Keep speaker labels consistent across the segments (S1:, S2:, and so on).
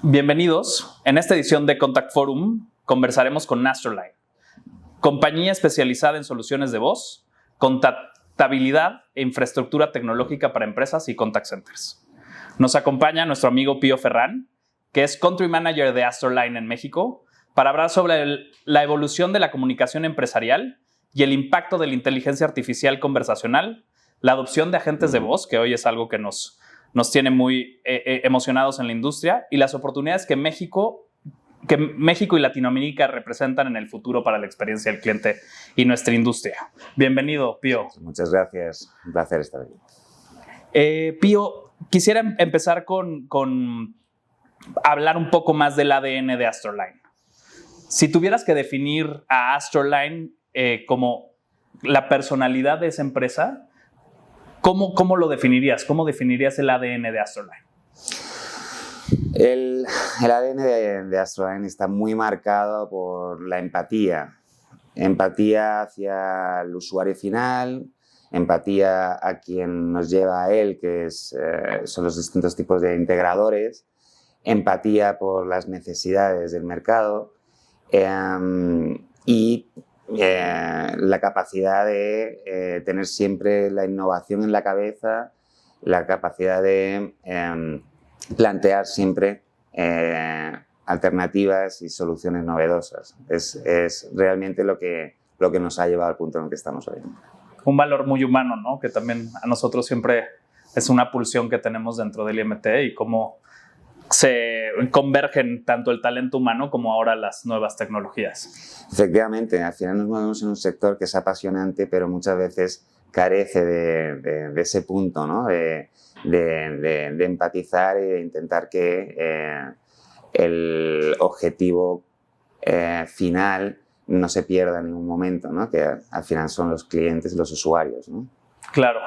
S1: Bienvenidos. En esta edición de Contact Forum conversaremos con Astroline, compañía especializada en soluciones de voz, contactabilidad e infraestructura tecnológica para empresas y contact centers. Nos acompaña nuestro amigo Pío Ferrán, que es Country Manager de Astroline en México, para hablar sobre la evolución de la comunicación empresarial y el impacto de la inteligencia artificial conversacional, la adopción de agentes de voz, que hoy es algo que nos tiene muy emocionados en la industria, y las oportunidades que México y Latinoamérica representan en el futuro para la experiencia del cliente y nuestra industria. Bienvenido, Pío.
S2: Muchas gracias. Un placer estar aquí.
S1: Pío, quisiera empezar con hablar un poco más del ADN de Astroline. Si tuvieras que definir a Astroline como la personalidad de esa empresa, ¿cómo lo definirías? ¿Cómo definirías el ADN de Astroline?
S2: El ADN de Astroline está muy marcado por la empatía. Empatía hacia el usuario final, empatía a quien nos lleva a él, que son los distintos tipos de integradores, empatía por las necesidades del mercado y la capacidad de tener siempre la innovación en la cabeza, la capacidad de plantear siempre alternativas y soluciones novedosas. Es realmente lo que nos ha llevado al punto en el que estamos hoy.
S1: Un valor muy humano, ¿no? Que también a nosotros siempre es una pulsión que tenemos dentro del IMT y cómo se convergen tanto el talento humano como ahora las nuevas tecnologías.
S2: Efectivamente, al final nos movemos en un sector que es apasionante, pero muchas veces carece de ese punto, ¿no? de empatizar y de intentar que el objetivo final no se pierda en ningún momento, ¿no? Que al final son los clientes y los usuarios, ¿no?
S1: Claro,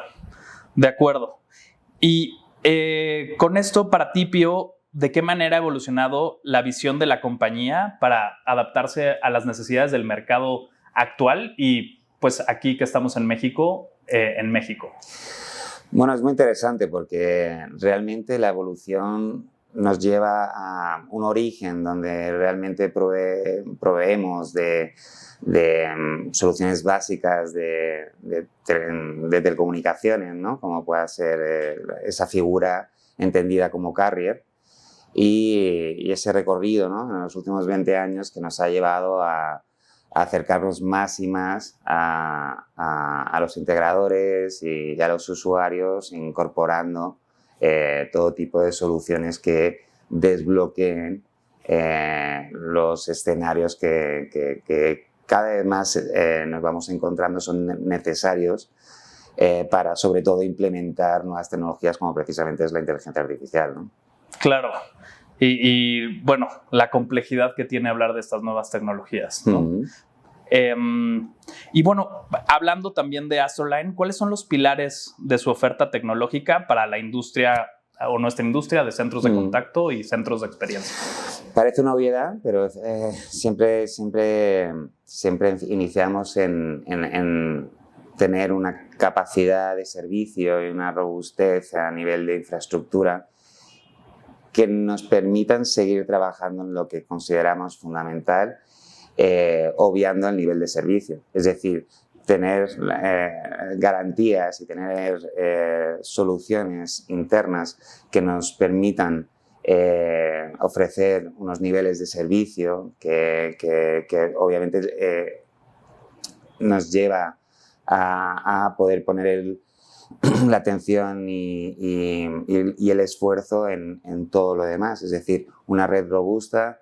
S1: de acuerdo. Y con esto, para ti, Pío, ¿de qué manera ha evolucionado la visión de la compañía para adaptarse a las necesidades del mercado actual y pues aquí que estamos en México, en México?
S2: Bueno, es muy interesante porque realmente la evolución nos lleva a un origen donde realmente proveemos de soluciones básicas de telecomunicaciones, ¿no? Como pueda ser esa figura entendida como carrier. Y ese recorrido, ¿no? En los últimos 20 años que nos ha llevado a acercarnos más y más a los integradores y a los usuarios, incorporando todo tipo de soluciones que desbloqueen los escenarios que cada vez más nos vamos encontrando son necesarios para, sobre todo, implementar nuevas tecnologías como precisamente es la inteligencia artificial, ¿no?
S1: Claro. Y bueno, la complejidad que tiene hablar de estas nuevas tecnologías, ¿no?
S2: Uh-huh.
S1: Y bueno, hablando también de Astroline, ¿cuáles son los pilares de su oferta tecnológica para la industria o nuestra industria de centros de contacto y centros de experiencia?
S2: Parece una obviedad, pero siempre iniciamos en tener una capacidad de servicio y una robustez a nivel de infraestructura que nos permitan seguir trabajando en lo que consideramos fundamental, obviando el nivel de servicio. Es decir, tener garantías y tener soluciones internas que nos permitan ofrecer unos niveles de servicio que obviamente nos lleva a poder poner la atención y el esfuerzo en todo lo demás. Es decir, una red robusta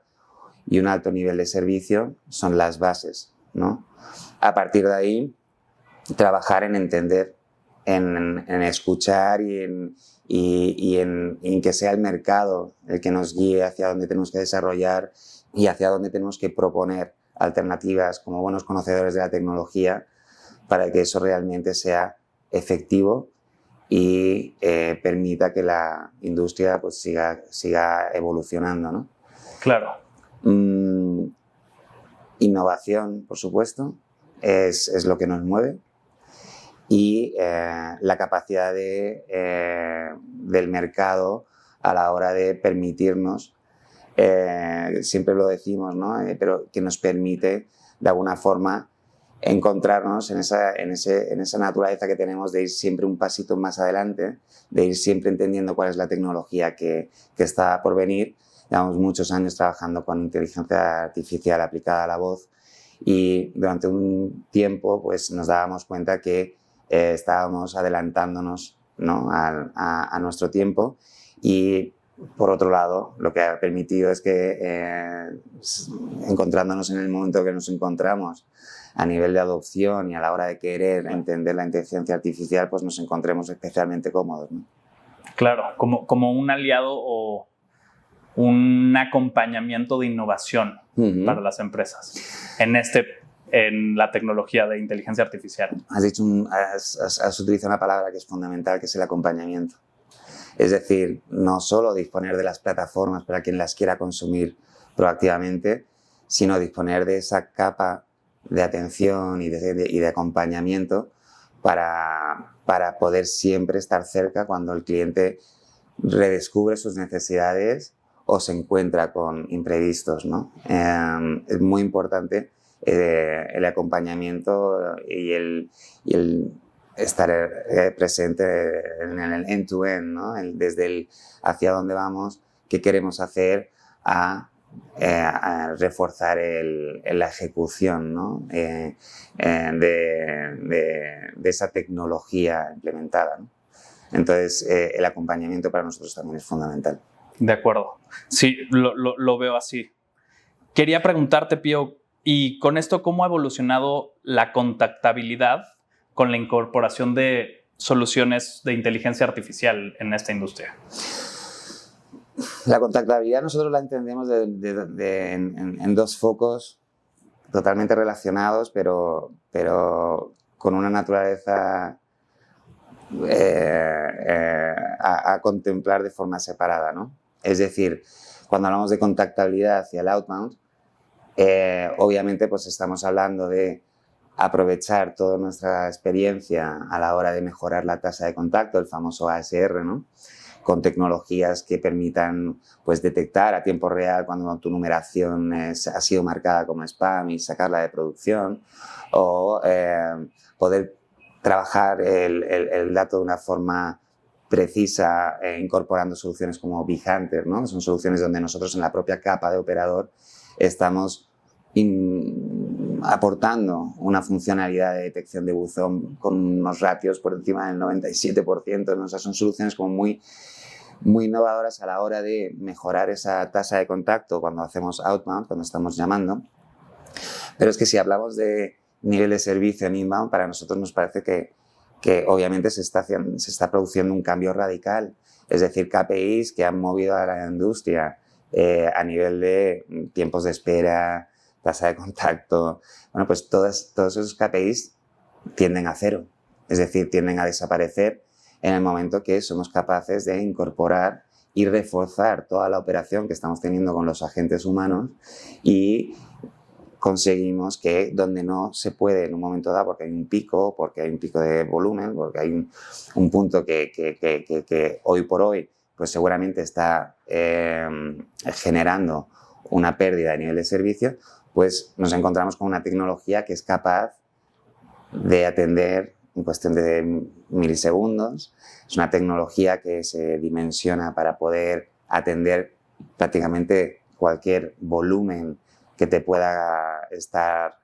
S2: y un alto nivel de servicio son las bases, ¿no? A partir de ahí, trabajar en entender, en escuchar y en que sea el mercado el que nos guíe hacia dónde tenemos que desarrollar y hacia dónde tenemos que proponer alternativas como buenos conocedores de la tecnología para que eso realmente sea efectivo y permita que la industria pues, siga evolucionando, ¿no?
S1: Claro.
S2: Innovación, por supuesto, es lo que nos mueve y la capacidad del mercado a la hora de permitirnos siempre lo decimos, ¿no? Pero que nos permite de alguna forma encontrarnos en esa naturaleza que tenemos de ir siempre un pasito más adelante, de ir siempre entendiendo cuál es la tecnología que está por venir. Llevamos muchos años trabajando con inteligencia artificial aplicada a la voz y durante un tiempo pues, nos dábamos cuenta que estábamos adelantándonos, ¿no? a nuestro tiempo y por otro lado, lo que ha permitido es que encontrándonos en el momento que nos encontramos a nivel de adopción y a la hora de querer entender la inteligencia artificial, pues nos encontremos especialmente cómodos, ¿no?
S1: Claro, como un aliado o un acompañamiento de innovación para las empresas en la tecnología de inteligencia artificial.
S2: Has utilizado una palabra que es fundamental, que es el acompañamiento. Es decir, no solo disponer de las plataformas para quien las quiera consumir proactivamente, sino disponer de esa capa de atención y de acompañamiento para poder siempre estar cerca cuando el cliente redescubre sus necesidades o se encuentra con imprevistos, ¿no? Es muy importante el acompañamiento y el estar presente en el end-to-end, ¿no? Desde el hacia dónde vamos, qué queremos hacer, a reforzar la ejecución, ¿no? de esa tecnología implementada, ¿no? Entonces, el acompañamiento para nosotros también es fundamental.
S1: De acuerdo. Sí, lo veo así. Quería preguntarte, Pío, y con esto, ¿cómo ha evolucionado la contactabilidad con la incorporación de soluciones de inteligencia artificial en esta industria?
S2: La contactabilidad nosotros la entendemos en dos focos totalmente relacionados, pero con una naturaleza a contemplar de forma separada, ¿no? Es decir, cuando hablamos de contactabilidad hacia el outbound, obviamente pues estamos hablando de aprovechar toda nuestra experiencia a la hora de mejorar la tasa de contacto, el famoso ASR, ¿no? Con tecnologías que permitan pues, detectar a tiempo real cuando tu numeración ha sido marcada como spam y sacarla de producción, o poder trabajar el dato de una forma precisa incorporando soluciones como BigHunter, ¿no? Son soluciones donde nosotros en la propia capa de operador estamos aportando una funcionalidad de detección de buzón con unos ratios por encima del 97%, ¿no? O sea, son soluciones como muy innovadoras a la hora de mejorar esa tasa de contacto cuando hacemos outbound, cuando estamos llamando. Pero es que si hablamos de nivel de servicio en inbound, para nosotros nos parece que obviamente se está produciendo un cambio radical. Es decir, KPIs que han movido a la industria a nivel de tiempos de espera, tasa de contacto. Bueno, pues todos esos KPIs tienden a cero. Es decir, tienden a desaparecer en el momento que somos capaces de incorporar y reforzar toda la operación que estamos teniendo con los agentes humanos y conseguimos que donde no se puede en un momento dado, porque hay un pico de volumen, porque hay un punto que hoy por hoy pues seguramente está generando una pérdida de nivel de servicio, pues nos encontramos con una tecnología que es capaz de atender en cuestión de milisegundos. Es una tecnología que se dimensiona para poder atender prácticamente cualquier volumen que te pueda estar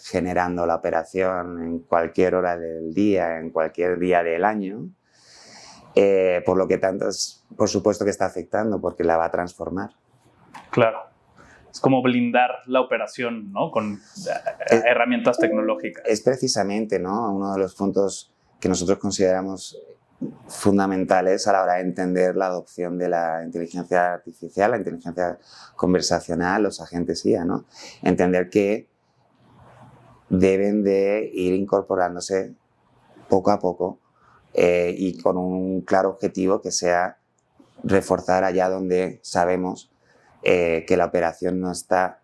S2: generando la operación en cualquier hora del día, en cualquier día del año. Por lo que tanto, por supuesto que está afectando porque la va a transformar.
S1: Claro. Es como blindar la operación, ¿no? Con herramientas tecnológicas.
S2: Es precisamente, ¿no?, uno de los puntos que nosotros consideramos fundamentales a la hora de entender la adopción de la inteligencia artificial, la inteligencia conversacional, los agentes IA, ¿no? Entender que deben de ir incorporándose poco a poco y con un claro objetivo que sea reforzar allá donde sabemos que la operación no está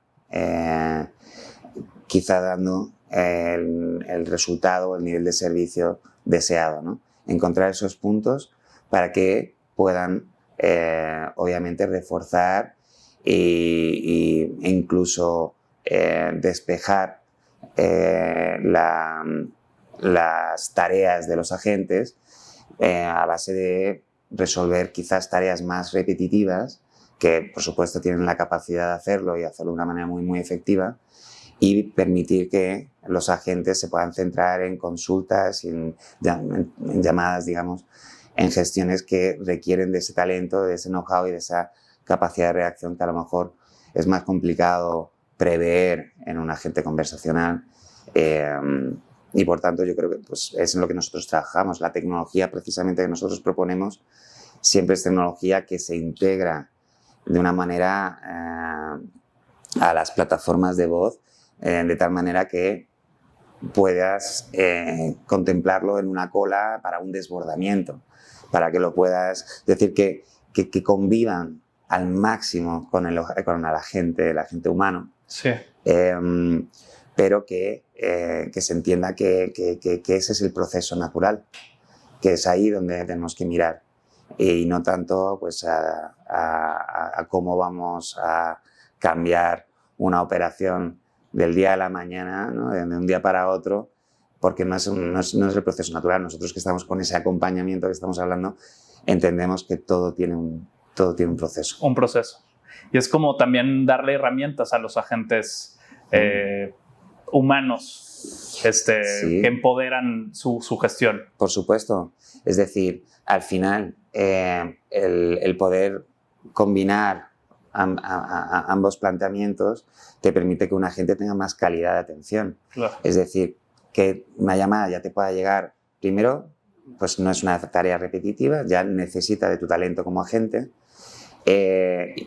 S2: quizá dando el resultado, el nivel de servicio deseado, ¿no? Encontrar esos puntos para que puedan obviamente reforzar e incluso despejar las tareas de los agentes a base de resolver quizás tareas más repetitivas que, por supuesto, tienen la capacidad de hacerlo y hacerlo de una manera muy, muy efectiva, y permitir que los agentes se puedan centrar en consultas, en llamadas, digamos, en gestiones que requieren de ese talento, de ese know-how y de esa capacidad de reacción que a lo mejor es más complicado prever en un agente conversacional. Y por tanto yo creo que pues, es en lo que nosotros trabajamos. La tecnología precisamente que nosotros proponemos siempre es tecnología que se integra de una manera a las plataformas de voz, de tal manera que puedas contemplarlo en una cola para un desbordamiento, para que lo puedas decir que convivan al máximo con el agente humano.
S1: Sí.
S2: Pero que se entienda que ese es el proceso natural, que es ahí donde tenemos que mirar, y no tanto pues, a cómo vamos a cambiar una operación del día a la mañana, ¿no? De un día para otro, porque no es el proceso natural. Nosotros que estamos con ese acompañamiento que estamos hablando, entendemos que todo tiene un proceso.
S1: Un proceso. Y es como también darle herramientas a los agentes humanos
S2: Sí.
S1: que empoderan su gestión.
S2: Por supuesto. Es decir, al final, el poder combinar ambos planteamientos te permite que un agente tenga más calidad de atención.
S1: Claro.
S2: Es decir, que una llamada ya te pueda llegar, primero, pues no es una tarea repetitiva, ya necesita de tu talento como agente,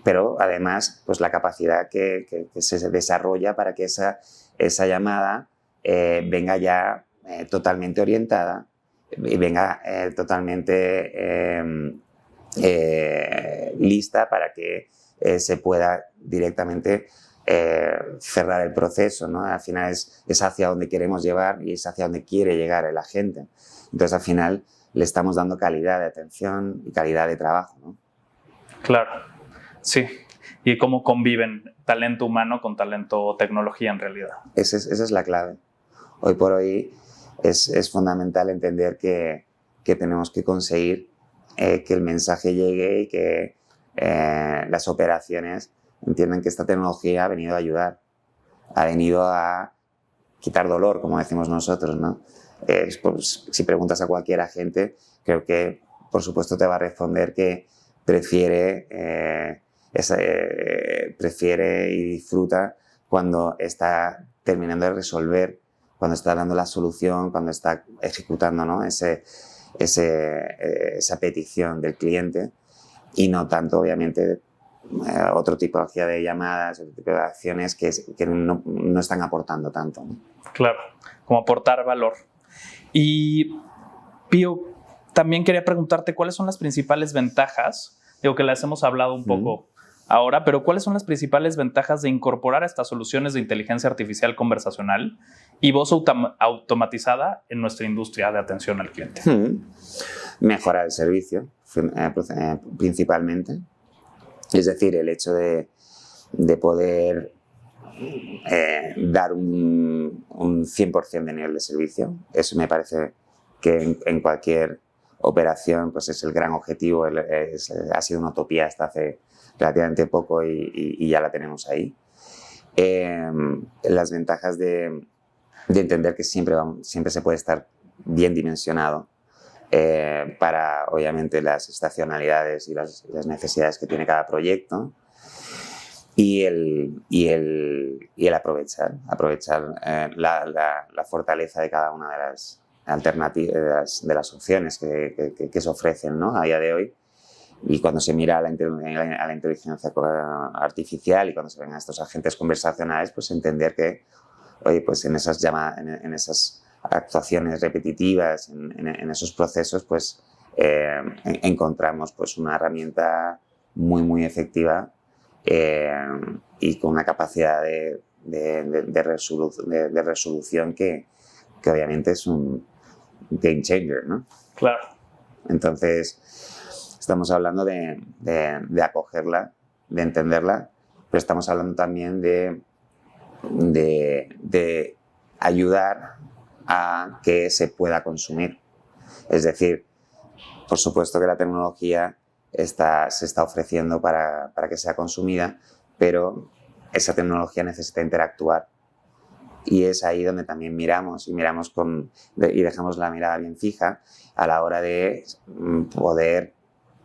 S2: pero además pues la capacidad que se desarrolla para que esa llamada venga ya totalmente orientada y venga totalmente lista para que se pueda directamente cerrar el proceso, ¿no? Al final es hacia donde queremos llevar y es hacia donde quiere llegar el agente. Entonces, al final, le estamos dando calidad de atención y calidad de trabajo, ¿no?
S1: Claro, sí. Y cómo conviven talento humano con talento o tecnología en realidad.
S2: Esa es la clave. Hoy por hoy es fundamental entender que tenemos que conseguir que el mensaje llegue y que las operaciones entiendan que esta tecnología ha venido a ayudar, ha venido a quitar dolor, como decimos nosotros, ¿no? Pues, si preguntas a cualquier agente, creo que, por supuesto, te va a responder que prefiere y disfruta cuando está terminando de resolver, cuando está dando la solución, cuando está ejecutando, ¿no? esa petición del cliente, y no tanto, obviamente, otro tipología de llamadas, otro tipo de acciones que no están aportando tanto, ¿no?
S1: Claro, como aportar valor. Y, Pío, también quería preguntarte cuáles son las principales ventajas, digo que las hemos hablado un poco ahora, pero cuáles son las principales ventajas de incorporar estas soluciones de inteligencia artificial conversacional y voz automatizada en nuestra industria de atención al cliente.
S2: Mejorar el servicio, principalmente. Es decir, el hecho de poder dar un 100% de nivel de servicio. Eso me parece que en cualquier operación pues es el gran objetivo. Ha sido una utopía hasta hace relativamente poco y ya la tenemos ahí. Las ventajas de entender que siempre se puede estar bien dimensionado para, obviamente, las estacionalidades y las necesidades que tiene cada proyecto, y el aprovechar la fortaleza de cada una de las alternativas, de las opciones que se ofrecen, ¿no? A día de hoy. Y cuando se mira a la inteligencia artificial y cuando se ven a estos agentes conversacionales, pues entender que, oye, pues en esas actuaciones repetitivas, en esos procesos, pues encontramos pues una herramienta muy, muy efectiva y con una capacidad de resolución que obviamente es un game changer, ¿no?
S1: Claro.
S2: Entonces, estamos hablando de acogerla, de entenderla pero estamos hablando también de ayudar a que se pueda consumir. Es decir, por supuesto que la tecnología se está ofreciendo para que sea consumida, pero esa tecnología necesita interactuar. Y es ahí donde también miramos y dejamos la mirada bien fija a la hora de poder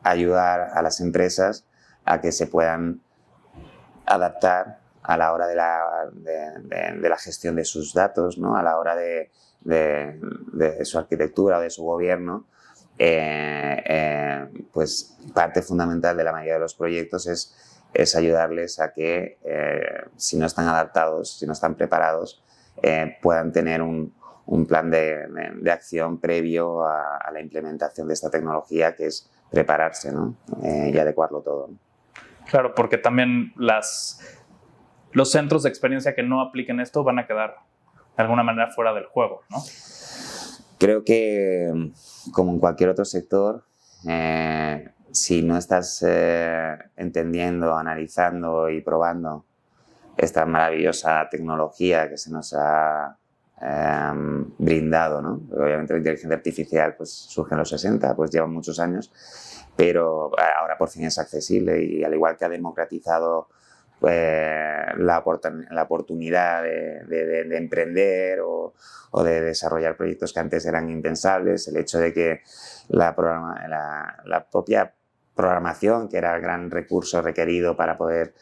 S2: ayudar a las empresas a que se puedan adaptar a la hora de la gestión de sus datos, ¿no? A la hora de su arquitectura o de su gobierno. Pues parte fundamental de la mayoría de los proyectos es ayudarles a que, si no están adaptados, si no están preparados, puedan tener un plan de acción previo a la implementación de esta tecnología, que es prepararse, ¿no? Y adecuarlo todo, ¿no?
S1: Claro, porque también los centros de experiencia que no apliquen esto van a quedar de alguna manera fuera del juego, ¿no?
S2: Creo que, como en cualquier otro sector, si no estás entendiendo, analizando y probando esta maravillosa tecnología que se nos ha brindado, ¿no? Obviamente la inteligencia artificial pues, surge en los 60, pues lleva muchos años, pero ahora por fin es accesible y al igual que ha democratizado la oportunidad de emprender o de desarrollar proyectos que antes eran impensables, el hecho de que la propia programación, que era el gran recurso requerido para poder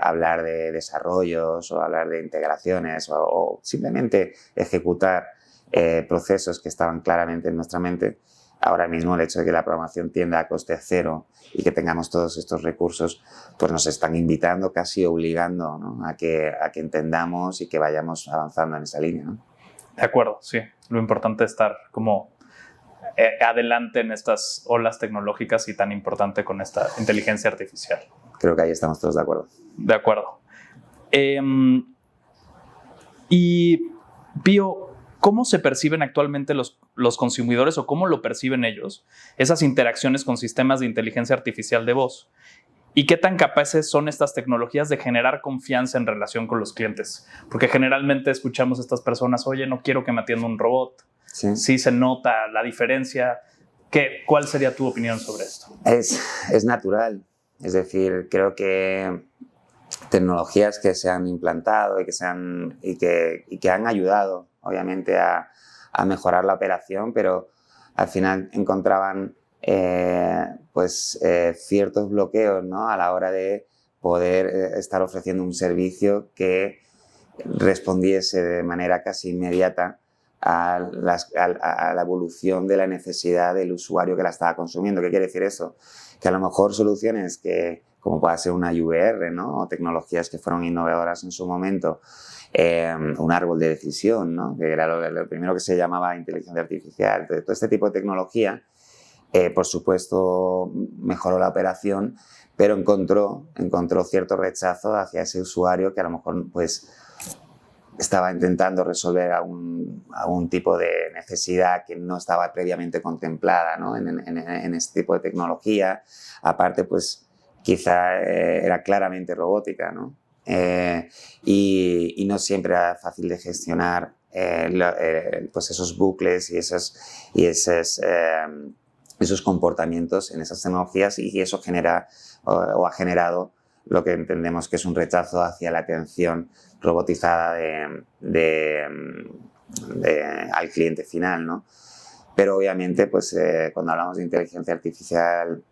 S2: hablar de desarrollos o hablar de integraciones o simplemente ejecutar procesos que estaban claramente en nuestra mente. Ahora mismo el hecho de que la programación tienda a coste cero y que tengamos todos estos recursos, pues nos están invitando, casi obligando, ¿no? a que entendamos y que vayamos avanzando en esa línea, ¿no?
S1: De acuerdo, sí. Lo importante es estar como adelante en estas olas tecnológicas y tan importante con esta inteligencia artificial.
S2: Creo que ahí estamos todos de acuerdo.
S1: De acuerdo. Y Pío, ¿cómo se perciben actualmente los consumidores o cómo lo perciben ellos esas interacciones con sistemas de inteligencia artificial de voz? ¿Y qué tan capaces son estas tecnologías de generar confianza en relación con los clientes? Porque generalmente escuchamos a estas personas, oye, no quiero que me atienda un robot.
S2: Sí,
S1: sí se nota la diferencia. ¿Cuál sería tu opinión sobre esto?
S2: Es natural. Es decir, creo que tecnologías que se han implantado y que han ayudado, obviamente, a mejorar la operación, pero al final encontraban ciertos bloqueos, ¿no? A la hora de poder estar ofreciendo un servicio que respondiese de manera casi inmediata a la evolución de la necesidad del usuario que la estaba consumiendo. ¿Qué quiere decir eso? Que a lo mejor soluciones como puede ser una IVR, ¿no? O tecnologías que fueron innovadoras en su momento, un árbol de decisión, ¿no? Que era lo primero que se llamaba inteligencia artificial. Entonces, todo este tipo de tecnología, por supuesto, mejoró la operación, pero encontró cierto rechazo hacia ese usuario que a lo mejor pues, estaba intentando resolver algún tipo de necesidad que no estaba previamente contemplada, ¿no? en este tipo de tecnología. Aparte, pues quizá era claramente robótica, ¿no? Y no siempre era fácil de gestionar pues esos bucles y esos comportamientos en esas tecnologías, y eso genera o ha generado lo que entendemos que es un rechazo hacia la atención robotizada al cliente final, ¿no? Pero obviamente, pues, cuando hablamos de inteligencia artificial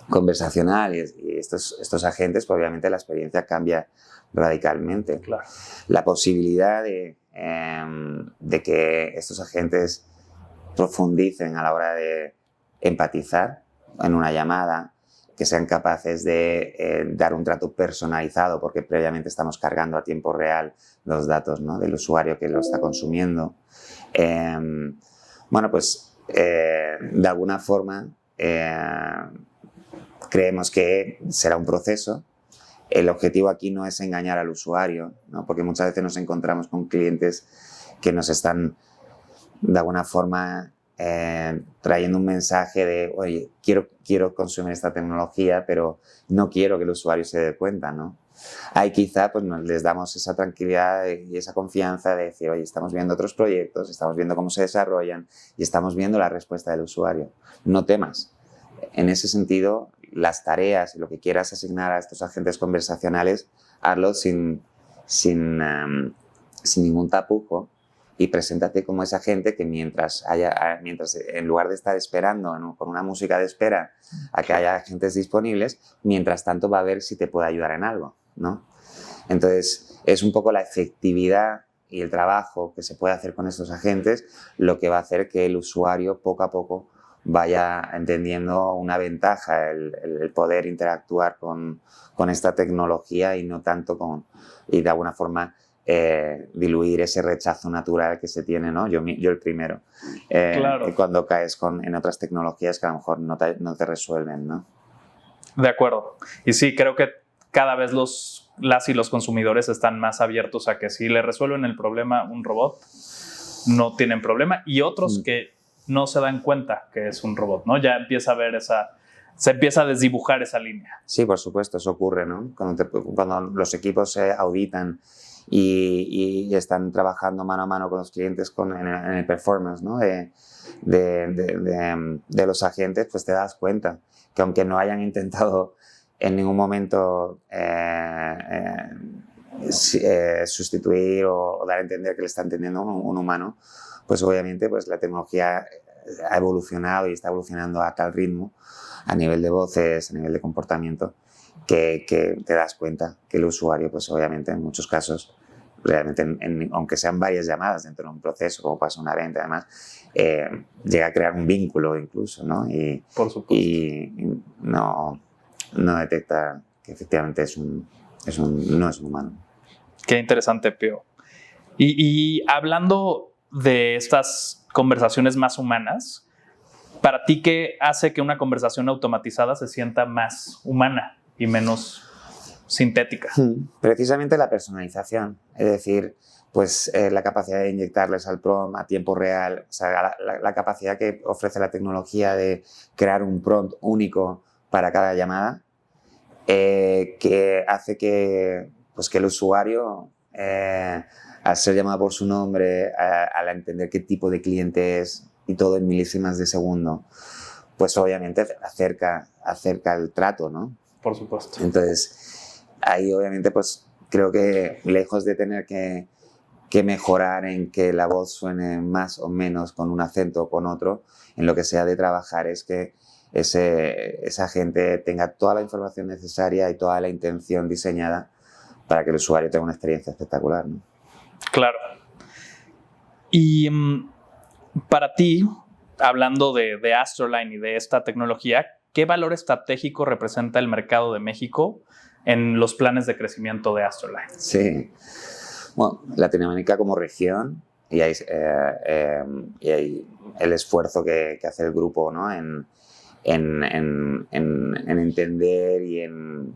S2: conversacional y estos agentes, pues obviamente la experiencia cambia radicalmente.
S1: Claro.
S2: La posibilidad de que estos agentes profundicen a la hora de empatizar en una llamada, que sean capaces de dar un trato personalizado, porque previamente estamos cargando a tiempo real los datos, ¿no? Del usuario que lo está consumiendo. Bueno, pues de alguna forma creemos que será un proceso. El objetivo aquí no es engañar al usuario, ¿no? Porque muchas veces nos encontramos con clientes que nos están de alguna forma trayendo un mensaje de, oye, quiero consumir esta tecnología, pero no quiero que el usuario se dé cuenta, ¿no? Ahí quizá pues, les damos esa tranquilidad y esa confianza de decir, oye, estamos viendo otros proyectos, estamos viendo cómo se desarrollan y estamos viendo la respuesta del usuario. No temas. En ese sentido, las tareas y lo que quieras asignar a estos agentes conversacionales, hazlo sin ningún tapujo y preséntate como esa gente que mientras en lugar de estar esperando, ¿no?, con una música de espera a que haya agentes disponibles, mientras tanto va a ver si te puede ayudar en algo, ¿no? Entonces, es un poco la efectividad y el trabajo que se puede hacer con estos agentes lo que va a hacer que el usuario poco a poco vaya entendiendo una ventaja, el poder interactuar con esta tecnología y no tanto y de alguna forma diluir ese rechazo natural que se tiene, ¿no? Yo el primero,
S1: Claro.
S2: cuando caes en otras tecnologías que a lo mejor no te resuelven, ¿no?
S1: De acuerdo. Y sí, creo que cada vez las y los consumidores están más abiertos a que si le resuelven el problema un robot, no tienen problema. Y otros que no se dan cuenta que es un robot, ¿no? Ya empieza a ver se empieza a desdibujar esa línea.
S2: Sí, por supuesto, eso ocurre, ¿no? Cuando los equipos se auditan y están trabajando mano a mano con los clientes en el performance, ¿no?, de los agentes, pues te das cuenta que aunque no hayan intentado en ningún momento sustituir o dar a entender que le está entendiendo un humano, pues obviamente pues la tecnología ha evolucionado y está evolucionando a tal ritmo, a nivel de voces, a nivel de comportamiento, que te das cuenta que el usuario, pues obviamente en muchos casos, realmente aunque sean varias llamadas dentro de un proceso, como pasa una venta además, llega a crear un vínculo incluso, ¿no?
S1: Por supuesto.
S2: Y no detecta que efectivamente no es un humano.
S1: Qué interesante, Pío. Y hablando de estas conversaciones más humanas, ¿para ti qué hace que una conversación automatizada se sienta más humana y menos sintética?
S2: Precisamente la personalización, es decir, pues la capacidad de inyectarles al prompt a tiempo real, o sea, la capacidad que ofrece la tecnología de crear un prompt único para cada llamada, que hace que el usuario, al ser llamado por su nombre, al entender qué tipo de cliente es y todo en milésimas de segundo, pues obviamente acerca el trato, ¿no?
S1: Por supuesto.
S2: Entonces, ahí obviamente pues creo que lejos de tener que mejorar en que la voz suene más o menos con un acento o con otro, en lo que se ha de trabajar es que esa gente tenga toda la información necesaria y toda la intención diseñada para que el usuario tenga una experiencia espectacular, ¿no?
S1: Claro. Y para ti, hablando de Astroline y de esta tecnología, ¿qué valor estratégico representa el mercado de México en los planes de crecimiento de Astroline?
S2: Sí. Bueno, Latinoamérica como región y hay el esfuerzo que hace el grupo, ¿no?, en entender y en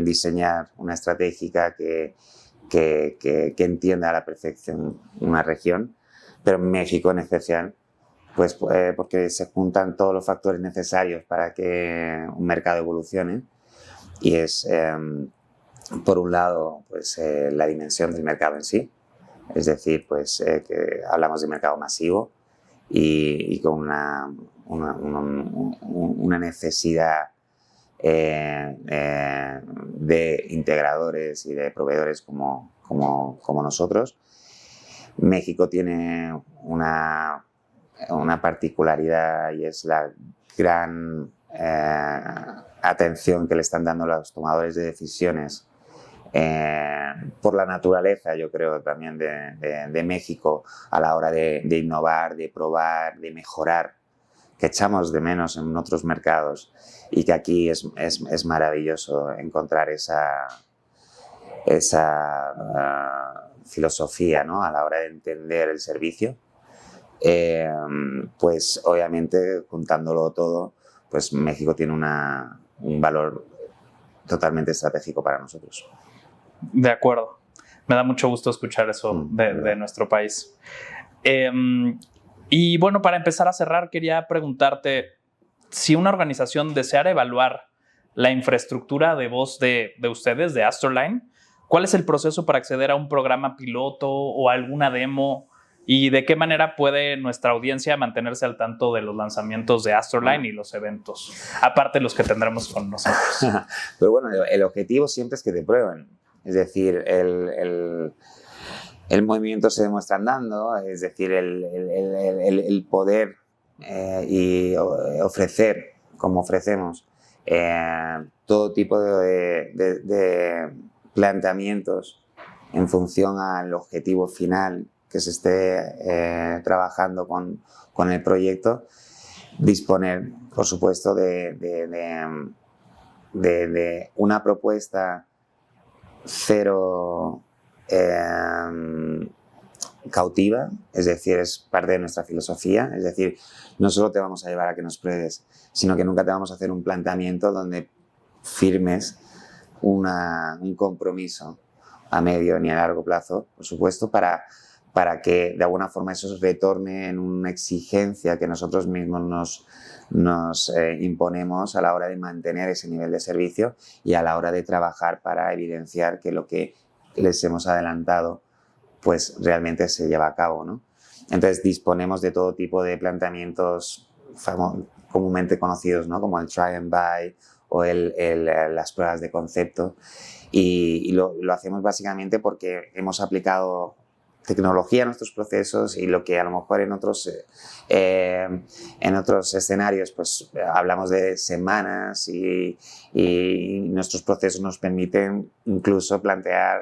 S2: diseñar una estratégica que entienda a la perfección una región, pero México en especial, pues porque se juntan todos los factores necesarios para que un mercado evolucione, y es por un lado pues la dimensión del mercado en sí, es decir, pues que hablamos de mercado masivo y con una necesidad de integradores y de proveedores como nosotros. México tiene una particularidad y es la gran atención que le están dando los tomadores de decisiones por la naturaleza, yo creo, también de México a la hora de innovar, de probar, de mejorar, que echamos de menos en otros mercados y que aquí es maravilloso encontrar esa filosofía, ¿no?, a la hora de entender el servicio. Pues obviamente, juntándolo todo, pues México tiene un valor totalmente estratégico para nosotros.
S1: De acuerdo. Me da mucho gusto escuchar eso de nuestro país. Y bueno, para empezar a cerrar, quería preguntarte si una organización deseara evaluar la infraestructura de voz de ustedes, de Astroline. ¿Cuál es el proceso para acceder a un programa piloto o alguna demo? ¿Y de qué manera puede nuestra audiencia mantenerse al tanto de los lanzamientos de Astroline y los eventos? Aparte de los que tendremos con nosotros.
S2: Pero bueno, el objetivo siempre es que te prueben. Es decir, el movimiento se demuestra andando, es decir, el poder y ofrecer, como ofrecemos, todo tipo de planteamientos en función al objetivo final que se esté trabajando con el proyecto, disponer, por supuesto, de una propuesta cero cautiva, es decir, es parte de nuestra filosofía, es decir, no solo te vamos a llevar a que nos pruebes, sino que nunca te vamos a hacer un planteamiento donde firmes un compromiso a medio ni a largo plazo, por supuesto, para que de alguna forma eso se retorne en una exigencia que nosotros mismos nos imponemos a la hora de mantener ese nivel de servicio y a la hora de trabajar para evidenciar que lo que les hemos adelantado pues realmente se lleva a cabo, ¿no? Entonces disponemos de todo tipo de planteamientos comúnmente conocidos, ¿no? Como el try and buy o las pruebas de concepto, y lo hacemos básicamente porque hemos aplicado tecnología en nuestros procesos, y lo que a lo mejor en otros escenarios pues hablamos de semanas, y nuestros procesos nos permiten incluso plantear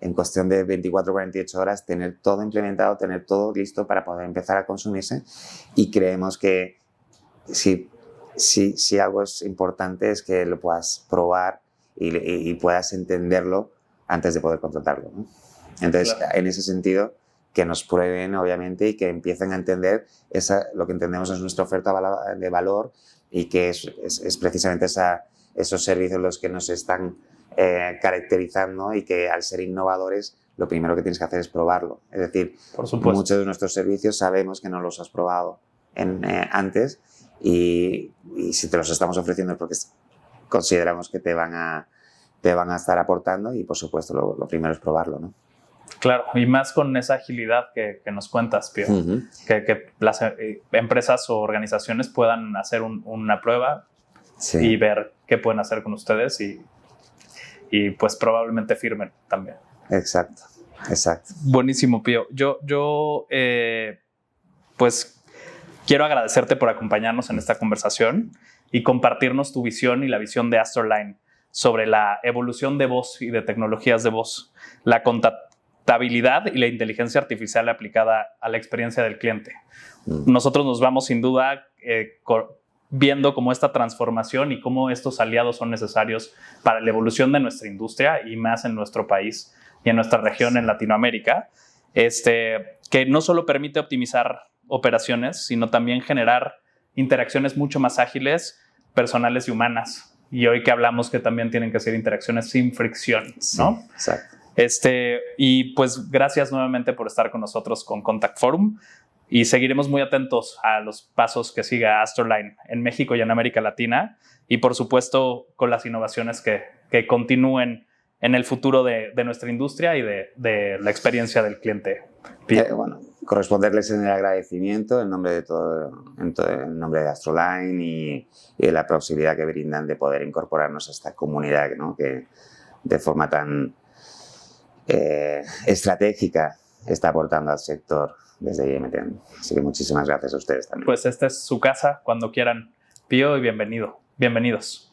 S2: en cuestión de 24 o 48 horas tener todo implementado, tener todo listo para poder empezar a consumirse, y creemos que si algo es importante es que lo puedas probar y puedas entenderlo antes de poder contratarlo, ¿no? Entonces, claro, en ese sentido, que nos prueben, obviamente, y que empiecen a entender lo que entendemos es nuestra oferta de valor, y que es precisamente esos servicios los que nos están caracterizando, y que al ser innovadores, lo primero que tienes que hacer es probarlo. Es decir, por supuesto, muchos de nuestros servicios sabemos que no los has probado antes, y si te los estamos ofreciendo es porque consideramos que te van a estar aportando, y por supuesto lo primero es probarlo, ¿no?
S1: Claro, y más con esa agilidad que nos cuentas, Pío, que las empresas o organizaciones puedan hacer una prueba, sí, y ver qué pueden hacer con ustedes, y pues probablemente firmen también.
S2: Exacto.
S1: Buenísimo, Pío. Yo pues quiero agradecerte por acompañarnos en esta conversación y compartirnos tu visión y la visión de Astroline sobre la evolución de voz y de tecnologías de voz, la contabilidad y la inteligencia artificial aplicada a la experiencia del cliente. Nosotros nos vamos sin duda viendo cómo esta transformación y cómo estos aliados son necesarios para la evolución de nuestra industria, y más en nuestro país y en nuestra región en Latinoamérica, que no solo permite optimizar operaciones, sino también generar interacciones mucho más ágiles, personales y humanas. Y hoy que hablamos que también tienen que ser interacciones sin fricción, ¿no?
S2: Sí, exacto.
S1: Y pues gracias nuevamente por estar con nosotros con Contact Forum, y seguiremos muy atentos a los pasos que siga Astroline en México y en América Latina, y por supuesto con las innovaciones que continúen en el futuro de nuestra industria y de la experiencia del cliente.
S2: Bueno, corresponderles en el agradecimiento en nombre de todo, en nombre de Astroline, y de la posibilidad que brindan de poder incorporarnos a esta comunidad, ¿no? Que de forma tan estratégica está aportando al sector desde IMT. Así que muchísimas gracias a ustedes también.
S1: Pues esta es su casa cuando quieran, Pío, y bienvenidos.